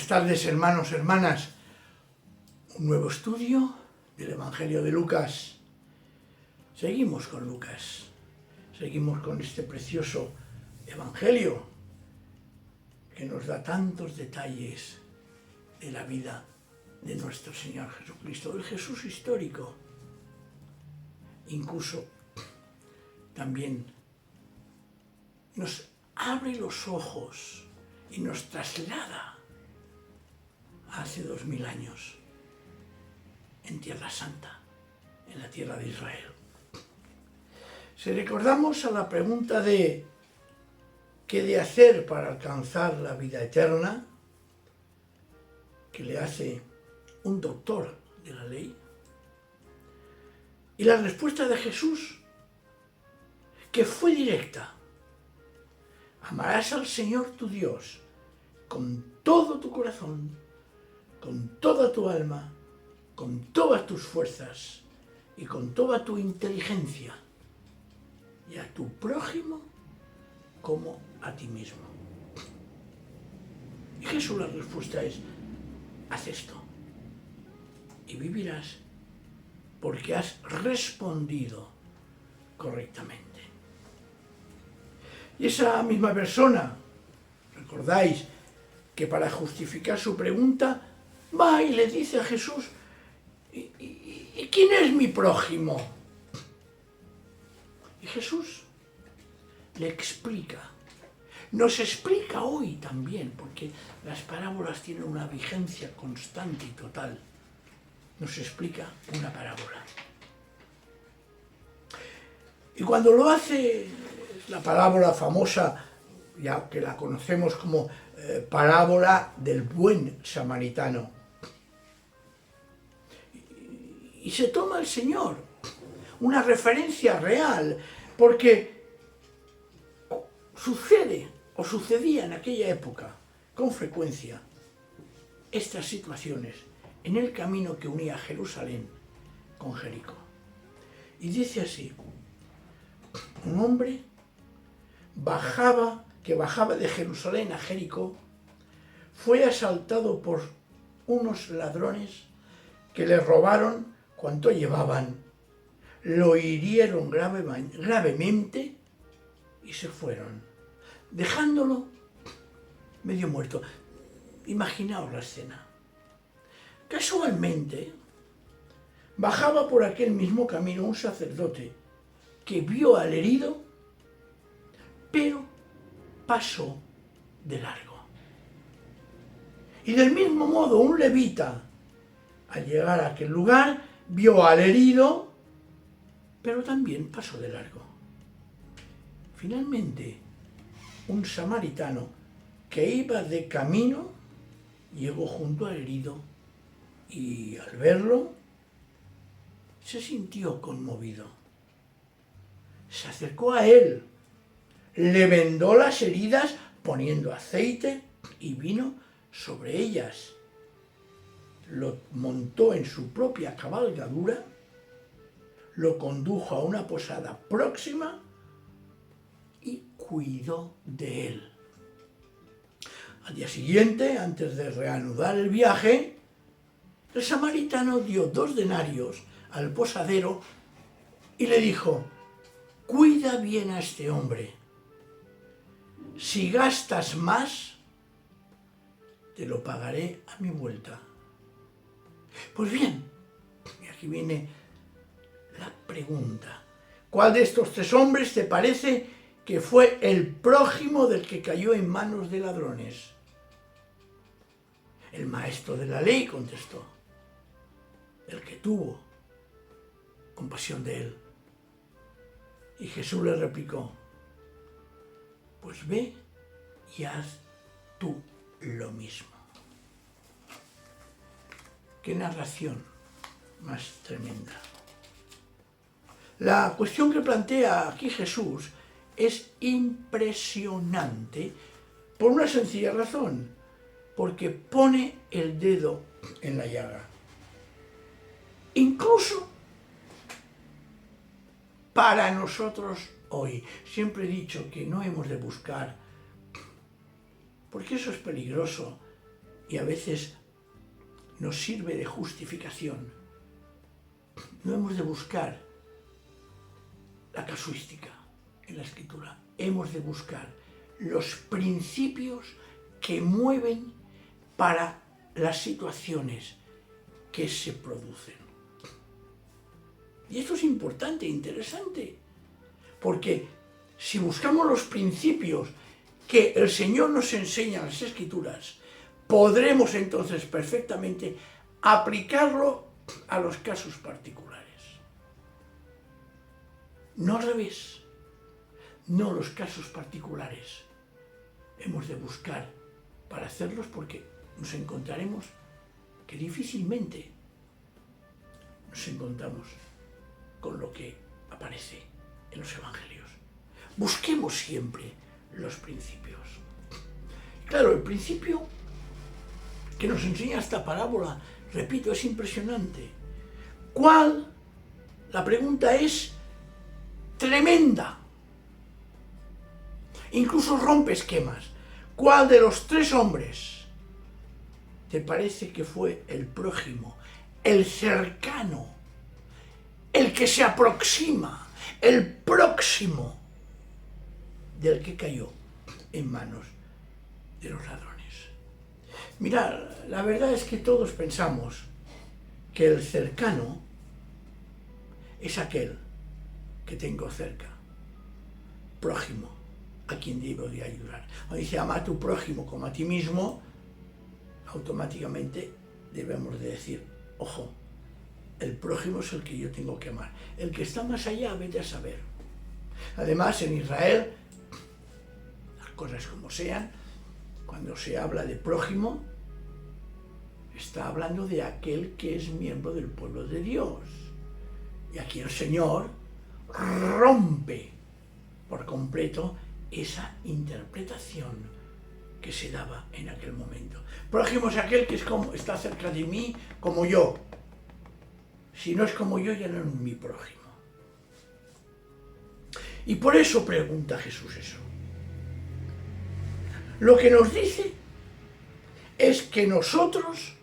tardes, hermanos, hermanas. Un nuevo estudio del Evangelio de Lucas. Seguimos con Lucas. Seguimos con este precioso Evangelio que nos da tantos detalles de la vida de nuestro Señor Jesucristo, el Jesús histórico. Incluso también nos abre los ojos y nos traslada a hace 2000 años en Tierra Santa, en la tierra de Israel. Si recordamos a la pregunta de ¿qué de hacer para alcanzar la vida eterna?, que le hace un doctor de la ley, y la respuesta de Jesús, que fue directa: amarás al Señor tu Dios con todo tu corazón, con toda tu alma, con todas tus fuerzas y con toda tu inteligencia, y a tu prójimo como a ti mismo. Y Jesús, la respuesta es: haz esto y vivirás, porque has respondido correctamente. Y esa misma persona, recordáis que para justificar su pregunta va y le dice a Jesús: ¿y quién es mi prójimo? Y Jesús le explica. Nos explica hoy también, porque las parábolas tienen una vigencia constante y total. Nos explica una parábola. Y cuando lo hace, la parábola famosa, ya que la conocemos como parábola del buen samaritano. Y se toma el Señor una referencia real, porque sucedía en aquella época con frecuencia estas situaciones en el camino que unía Jerusalén con Jericó. Y dice así: un hombre que bajaba de Jerusalén a Jericó fue asaltado por unos ladrones que le robaron cuanto llevaban, lo hirieron gravemente y se fueron, dejándolo medio muerto. Imaginaos la escena. Casualmente, bajaba por aquel mismo camino un sacerdote que vio al herido, pero pasó de largo. Y del mismo modo, un levita, al llegar a aquel lugar, vio al herido, pero también pasó de largo. Finalmente, un samaritano que iba de camino llegó junto al herido y, al verlo, se sintió conmovido. Se acercó a él, le vendó las heridas poniendo aceite y vino sobre ellas, lo montó en su propia cabalgadura, lo condujo a una posada próxima y cuidó de él. Al día siguiente, antes de reanudar el viaje, el samaritano dio 2 denarios al posadero y le dijo: cuida bien a este hombre. Si gastas más, te lo pagaré a mi vuelta. Pues bien, y aquí viene la pregunta: ¿cuál de estos 3 hombres te parece que fue el prójimo del que cayó en manos de ladrones? El maestro de la ley contestó: el que tuvo compasión de él. Y Jesús le replicó: pues ve y haz tú lo mismo. Qué narración más tremenda. La cuestión que plantea aquí Jesús es impresionante por una sencilla razón: porque pone el dedo en la llaga. Incluso para nosotros hoy. Siempre he dicho que no hemos de buscar, porque eso es peligroso, y a veces nos sirve de justificación. No hemos de buscar la casuística en la Escritura, hemos de buscar los principios que mueven para las situaciones que se producen. Y esto es importante e interesante, porque si buscamos los principios que el Señor nos enseña en las Escrituras, podremos entonces perfectamente aplicarlo a los casos particulares. No al revés, no los casos particulares. Hemos de buscar para hacerlos, porque nos encontraremos que difícilmente nos encontramos con lo que aparece en los evangelios. Busquemos siempre los principios. Claro, el principio que nos enseña esta parábola, repito, es impresionante. ¿Cuál? La pregunta es tremenda. Incluso rompe esquemas. ¿Cuál de los tres hombres te parece que fue el prójimo, el cercano, el que se aproxima, el próximo del que cayó en manos de los ladrones? Mirad, la verdad es que todos pensamos que el cercano es aquel que tengo cerca, prójimo, a quien debo de ayudar. Cuando dice ama a tu prójimo como a ti mismo, automáticamente debemos de decir, ojo, el prójimo es el que yo tengo que amar. El que está más allá, vete a saber. Además, en Israel, las cosas como sean, cuando se habla de prójimo, está hablando de aquel que es miembro del pueblo de Dios. Y aquí el Señor rompe por completo esa interpretación que se daba en aquel momento. Prójimo es aquel que está cerca de mí como yo. Si no es como yo, ya no es mi prójimo. Y por eso pregunta Jesús eso. Lo que nos dice es que nosotros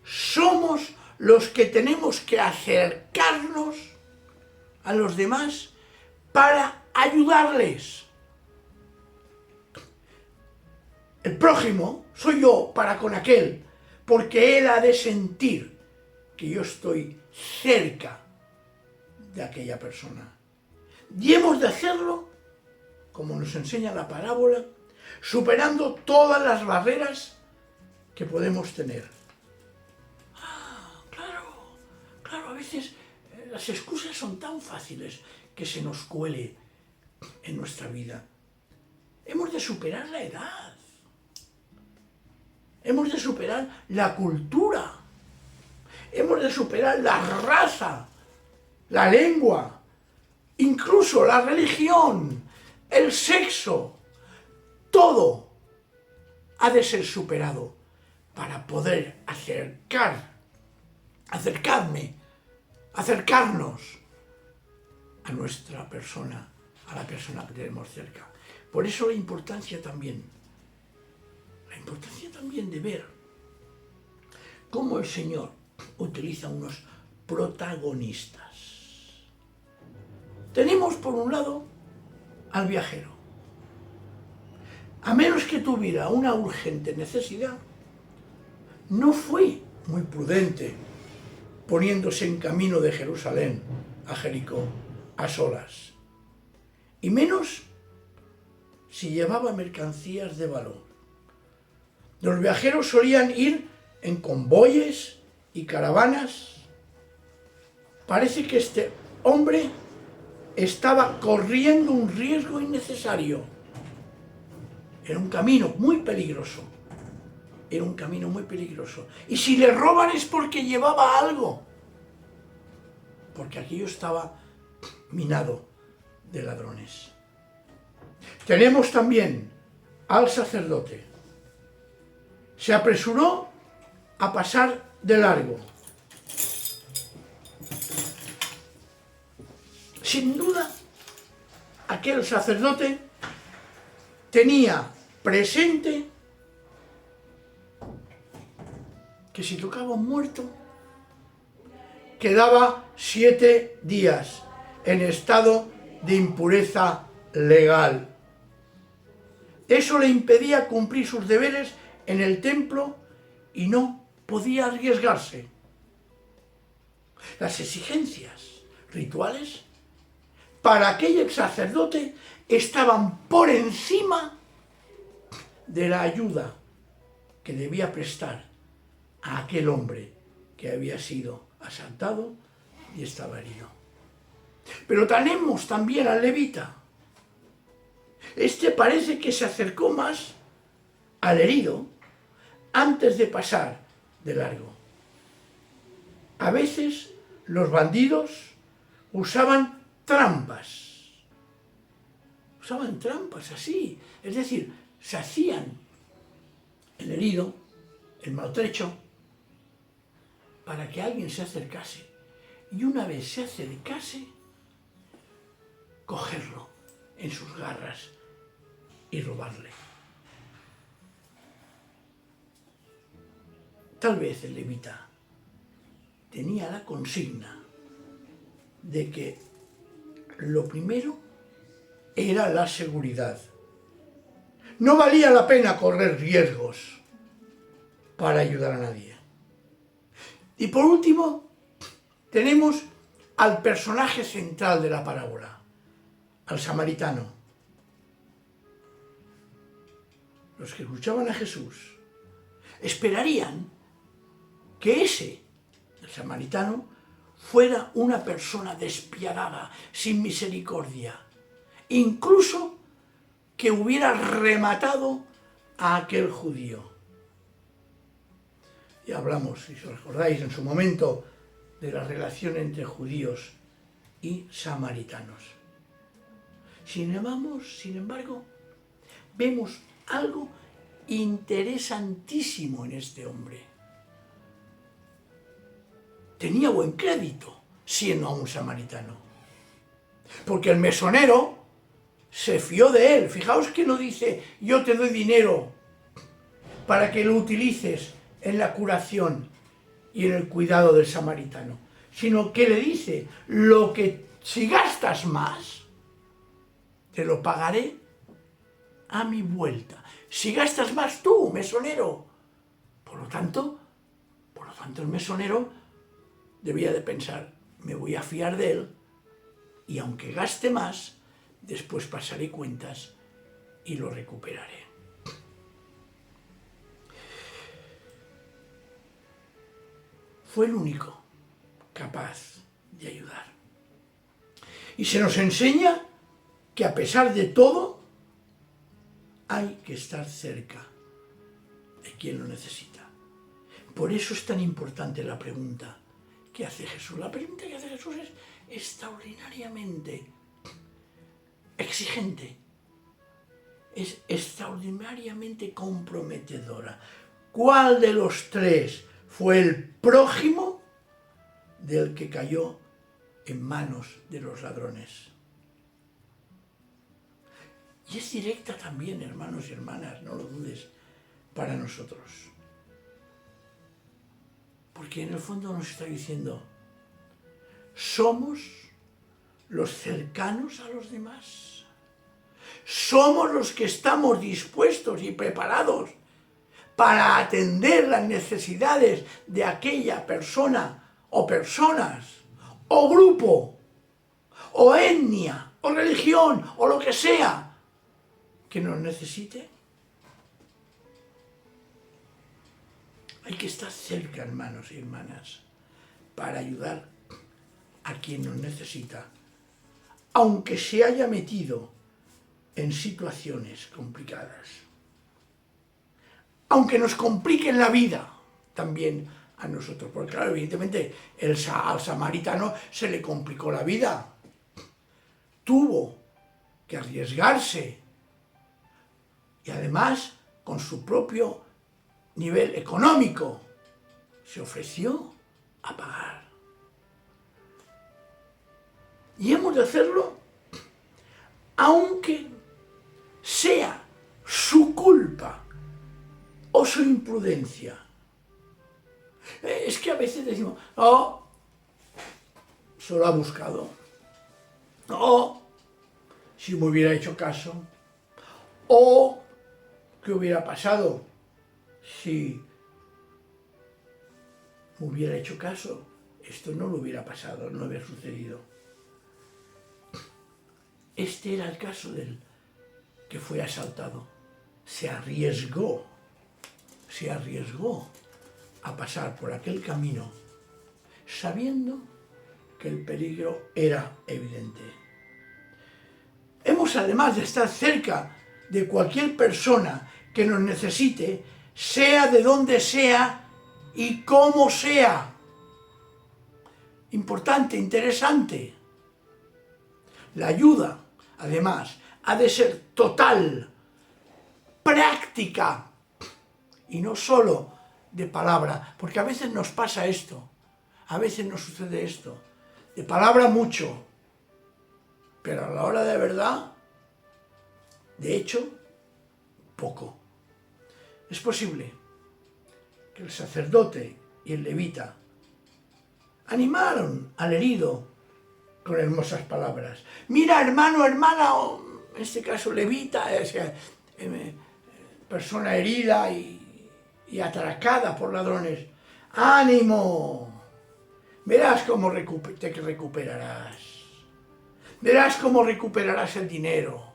somos los que tenemos que acercarnos a los demás para ayudarles. El prójimo soy yo para con aquel, porque él ha de sentir que yo estoy cerca de aquella persona. Y hemos de hacerlo, como nos enseña la parábola, superando todas las barreras que podemos tener. Claro, a veces las excusas son tan fáciles que se nos cuele en nuestra vida. Hemos de superar la edad. Hemos de superar la cultura. Hemos de superar la raza, la lengua, incluso la religión, el sexo. Todo ha de ser superado para poder acercarnos a nuestra persona, a la persona que tenemos cerca. Por eso la importancia también de ver cómo el Señor utiliza unos protagonistas. Tenemos por un lado al viajero. A menos que tuviera una urgente necesidad, no fue muy prudente poniéndose en camino de Jerusalén a Jericó a solas, y menos si llevaba mercancías de valor. Los viajeros solían ir en convoyes y caravanas. Parece que este hombre estaba corriendo un riesgo innecesario. Era un camino muy peligroso. Y si le roban es porque llevaba algo. Porque aquello estaba minado de ladrones. Tenemos también al sacerdote. Se apresuró a pasar de largo. Sin duda, aquel sacerdote tenía presente que si tocaba un muerto, quedaba 7 días en estado de impureza legal. Eso le impedía cumplir sus deberes en el templo y no podía arriesgarse. Las exigencias rituales para aquel sacerdote estaban por encima de la ayuda que debía prestar a aquel hombre que había sido asaltado y estaba herido. Pero tenemos también al levita. Este parece que se acercó más al herido antes de pasar de largo. A veces los bandidos usaban trampas. Usaban trampas así. Es decir, se hacían el herido, el maltrecho, para que alguien se acercase. Y una vez se acercase, cogerlo en sus garras y robarle. Tal vez el levita tenía la consigna de que lo primero era la seguridad. No valía la pena correr riesgos para ayudar a nadie. Y por último, tenemos al personaje central de la parábola, al samaritano. Los que escuchaban a Jesús esperarían que ese, el samaritano, fuera una persona despiadada, sin misericordia, incluso que hubiera rematado a aquel judío. Ya hablamos, si os recordáis, en su momento, de la relación entre judíos y samaritanos. Sin embargo, vemos algo interesantísimo en este hombre. Tenía buen crédito siendo un samaritano, porque el mesonero se fió de él. Fijaos que no dice: yo te doy dinero para que lo utilices en la curación y en el cuidado del samaritano, sino que le dice: si gastas más, te lo pagaré a mi vuelta. Si gastas más tú, mesonero. Por lo tanto, el mesonero debía de pensar: me voy a fiar de él, y aunque gaste más, después pasaré cuentas y lo recuperaré. Fue el único capaz de ayudar. Y se nos enseña que a pesar de todo, hay que estar cerca de quien lo necesita. Por eso es tan importante la pregunta que hace Jesús. La pregunta que hace Jesús es extraordinariamente exigente, es extraordinariamente comprometedora. ¿Cuál de los tres fue el prójimo del que cayó en manos de los ladrones? Y es directa también, hermanos y hermanas, no lo dudes, para nosotros. Porque en el fondo nos está diciendo: somos los cercanos a los demás. Somos los que estamos dispuestos y preparados para atender las necesidades de aquella persona o personas o grupo o etnia o religión o lo que sea que nos necesite. Hay que estar cerca, hermanos y hermanas, para ayudar a quien nos necesita, aunque se haya metido en situaciones complicadas, aunque nos compliquen la vida también a nosotros, porque claro, evidentemente al samaritano se le complicó la vida, tuvo que arriesgarse y además con su propio nivel económico se ofreció a pagar. Y hemos de hacerlo aunque sea su culpa o su imprudencia. Es que a veces decimos, oh, solo ha buscado. Oh, si me hubiera hecho caso. O, ¿qué hubiera pasado si me hubiera hecho caso? Esto no lo hubiera pasado, no hubiera sucedido. Este era el caso del que fue asaltado. Se arriesgó a pasar por aquel camino, sabiendo que el peligro era evidente. Hemos, además de estar cerca de cualquier persona que nos necesite, sea de donde sea y como sea. Importante, interesante. La ayuda, además, ha de ser total, práctica, y no solo de palabra, porque a veces nos pasa esto, a veces nos sucede esto, de palabra mucho, pero a la hora de verdad, de hecho, poco. Es posible que el sacerdote y el levita animaron al herido con hermosas palabras. Mira, hermano, hermana, o en este caso levita, persona herida y atracada por ladrones. ¡Ánimo! Verás cómo te recuperarás. Verás cómo recuperarás el dinero.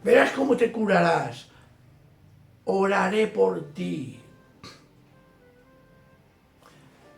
Verás cómo te curarás. Oraré por ti.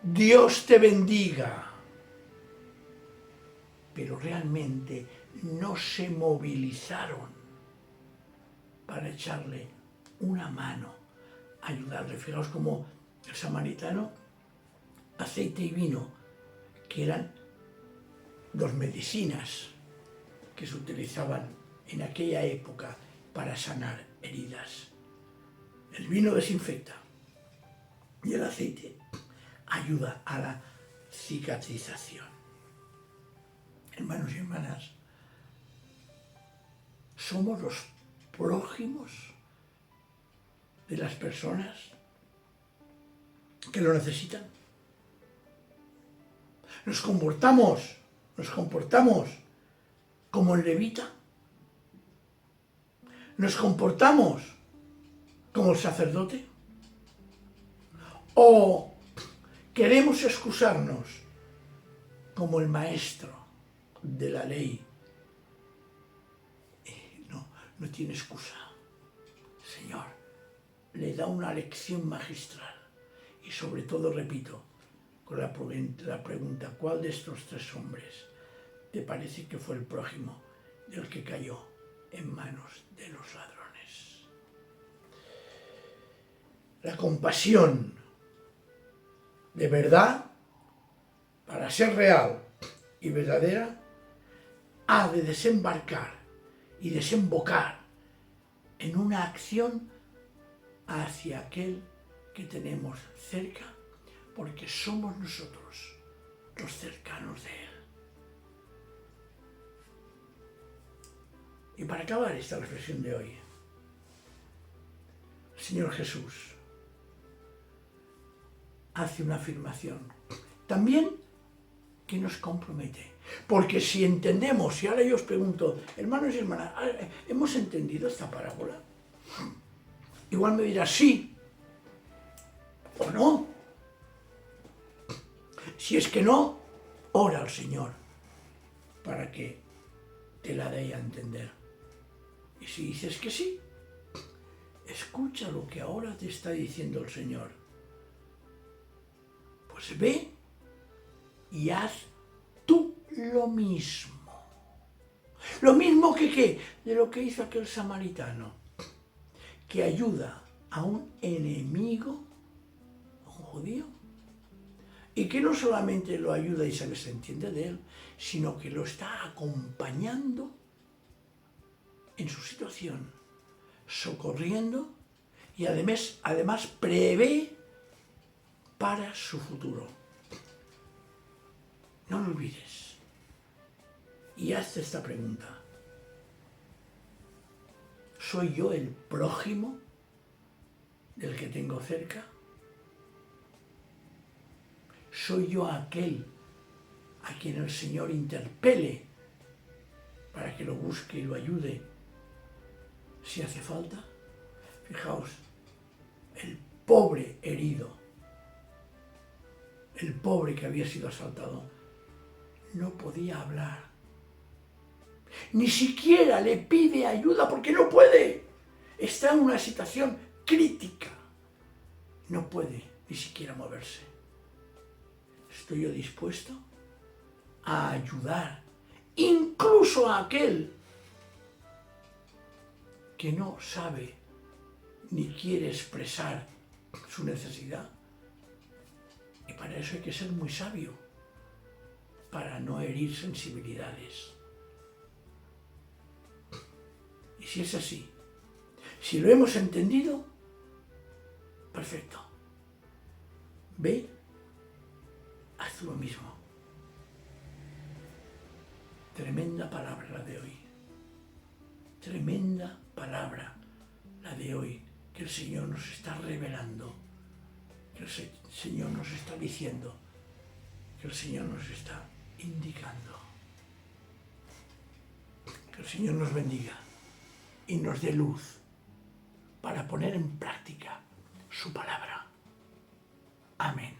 Dios te bendiga. Pero realmente no se movilizaron para echarle una mano, ayudarle. Fijaos como el samaritano, aceite y vino, que eran dos medicinas que se utilizaban en aquella época para sanar heridas. El vino desinfecta y el aceite ayuda a la cicatrización. Hermanos y hermanas, somos los prójimos de las personas que lo necesitan. Nos comportamos como el levita. Nos comportamos como el sacerdote. O queremos excusarnos como el maestro de la ley. No tiene excusa. Señor, le da una lección magistral. Y sobre todo, repito, con la pregunta, ¿cuál de estos tres hombres te parece que fue el prójimo del que cayó en manos de los ladrones? La compasión de verdad, para ser real y verdadera, ha de desembarcar y desembocar en una acción hacia aquel que tenemos cerca, porque somos nosotros los cercanos de Él. Y para acabar esta reflexión de hoy, el Señor Jesús hace una afirmación, también que nos compromete. Porque si entendemos, y ahora yo os pregunto, hermanos y hermanas, ¿hemos entendido esta parábola? Igual me dirás sí o no. Si es que no, ora al Señor para que te la dé a entender. Y si dices que sí, escucha lo que ahora te está diciendo el Señor. Pues ve y haz tú lo mismo. Lo mismo que ¿qué? De lo que hizo aquel samaritano, que ayuda a un enemigo, a un judío, y que no solamente lo ayuda y se entiende de él, sino que lo está acompañando en su situación, socorriendo y además prevé para su futuro. No lo olvides. Y hazte esta pregunta. ¿Soy yo el prójimo del que tengo cerca? soy yo aquel a quien el Señor interpele para que lo busque y lo ayude si hace falta. Fijaos, el pobre herido, el pobre que había sido asaltado, no podía hablar. Ni siquiera le pide ayuda porque no puede. Está en una situación crítica. No puede ni siquiera moverse. ¿Estoy yo dispuesto a ayudar incluso a aquel que no sabe ni quiere expresar su necesidad? Y para eso hay que ser muy sabio, para no herir sensibilidades. Y si es así, si lo hemos entendido, perfecto. Ve, haz lo mismo. Tremenda palabra la de hoy. Tremenda palabra la de hoy, que el Señor nos está revelando, que el Señor nos está diciendo, que el Señor nos está indicando. Que el Señor nos bendiga y nos dé luz para poner en práctica su palabra. Amén.